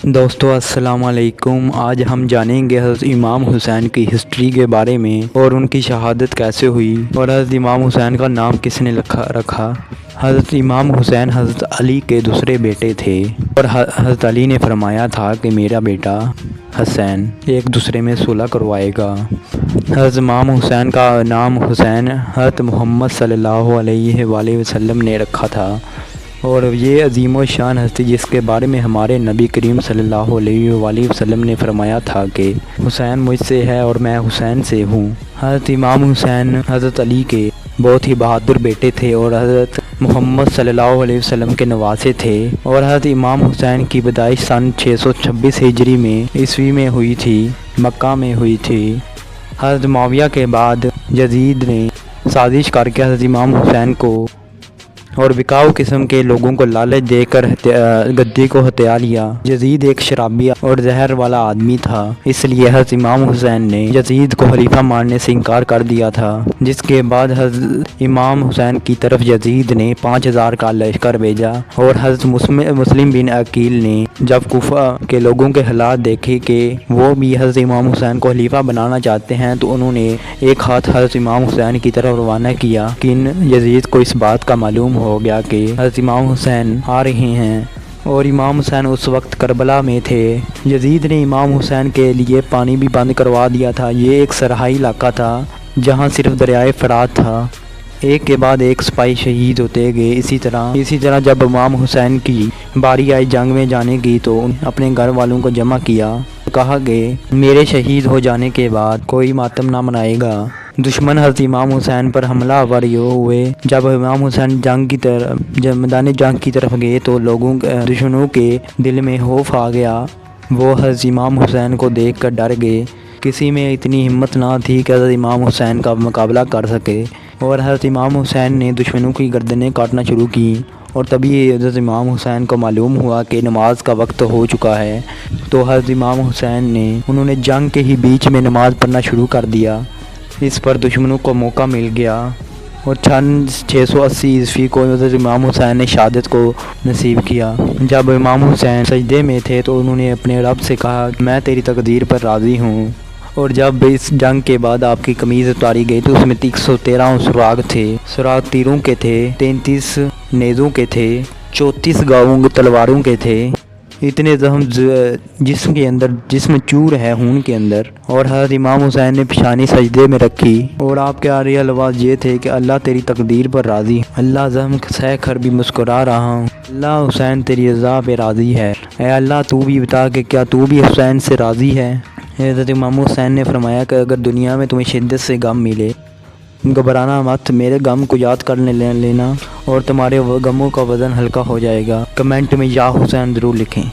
دوستو السلام علیکم۔ آج ہم جانیں گے حضرت امام حسین کی ہسٹری کے بارے میں اور ان کی شہادت کیسے ہوئی اور حضرت امام حسین کا نام کس نے رکھا۔ حضرت امام حسین حضرت علی کے دوسرے بیٹے تھے اور حضرت علی نے فرمایا تھا کہ میرا بیٹا حسین ایک دوسرے میں صلح کروائے گا۔ حضرت امام حسین کا نام حسین حضرت محمد صلی اللہ علیہ وآلہ وسلم نے رکھا تھا اور یہ عظیم و شان ہستی جس کے بارے میں ہمارے نبی کریم صلی اللہ علیہ وآلہ وسلم نے فرمایا تھا کہ حسین مجھ سے ہے اور میں حسین سے ہوں۔ حضرت امام حسین حضرت علی کے بہت ہی بہادر بیٹے تھے اور حضرت محمد صلی اللہ علیہ وسلم کے نواسے تھے اور حضرت امام حسین کی پیدائش سن 626 ہجری میں عیسوی میں ہوئی تھی، مکہ میں ہوئی تھی۔ حضرت معاویہ کے بعد یزید نے سازش کر کے حضرت امام حسین کو اور بکاؤ قسم کے لوگوں کو لالچ دے کر گدی کو ہتھیا لیا۔ یزید ایک شرابی اور زہر والا آدمی تھا، اس لیے حضرت امام حسین نے یزید کو خلیفہ ماننے سے انکار کر دیا تھا، جس کے بعد حضرت امام حسین کی طرف یزید نے 5000 کا لشکر بھیجا اور حضرت مسلم بن عقیل نے جب کوفہ کے لوگوں کے حالات دیکھے کہ وہ بھی حضرت امام حسین کو خلیفہ بنانا چاہتے ہیں تو انہوں نے ایک ہاتھ حضرت امام حسین کی طرف روانہ کیا، لیکن یزید کو اس بات کا معلوم ہو گیا کہ حضرت امام حسین آ رہے ہیں اور امام حسین اس وقت کربلا میں تھے۔ یزید نے امام حسین کے لیے پانی بھی بند کروا دیا تھا۔ یہ ایک صحرائی علاقہ تھا جہاں صرف دریائے فرات تھا، ایک کے بعد ایک سپاہی شہید ہوتے گئے۔ اسی طرح جب امام حسین کی باری آئی جنگ میں جانے کی تو اپنے گھر والوں کو جمع کیا، کہا کہ میرے شہید ہو جانے کے بعد کوئی ماتم نہ منائے گا۔ دشمن حضرت امام حسین پر حملہ آور ہوئے۔ جب امام حسین میدان جنگ کی طرف گئے تو دشمنوں کے دل میں خوف آ گیا، وہ حضرت امام حسین کو دیکھ کر ڈر گئے۔ کسی میں اتنی ہمت نہ تھی کہ حضرت امام حسین کا مقابلہ کر سکے اور حضرت امام حسین نے دشمنوں کی گردنیں کاٹنا شروع کی اور تبھی حضرت امام حسین کو معلوم ہوا کہ نماز کا وقت ہو چکا ہے، تو حضرت امام حسین نے انہوں نے جنگ کے ہی بیچ میں نماز پڑھنا شروع کر دیا۔ اس پر دشمنوں کو موقع مل گیا اور 680 عیسوی کو حضرت امام حسین نے شہادت کو نصیب کیا۔ جب امام حسین سجدے میں تھے تو انہوں نے اپنے رب سے کہا کہ میں تیری تقدیر پر راضی ہوں، اور جب اس جنگ کے بعد آپ کی قمیض اتاری گئی تو اس میں 113 سراغ تھے، سراغ تیروں کے تھے، 33 نیزوں کے تھے، 34 گاؤں تلواروں کے تھے، اتنے زخم جسم چور ہے خون کے اندر، اور حضرت امام حسین نے پیشانی سجدے میں رکھی اور آپ کے آریہ الفاظ یہ تھے کہ اللہ تیری تقدیر پر راضی، اللہ زخم سہ کر بھی مسکرا رہا ہوں، اللہ حسین تیری رضا پہ راضی ہے، اے اللہ تو بھی بتا کہ کیا تو بھی حسین سے راضی ہے۔ حضرت امام حسین نے فرمایا کہ اگر دنیا میں تمہیں شدت سے غم ملے، گھبرانا مت، میرے غم کو یاد کر لینا اور تمہارے غموں کا وزن ہلکا ہو جائے گا۔ کمنٹ میں یا حسین ضرور لکھیں۔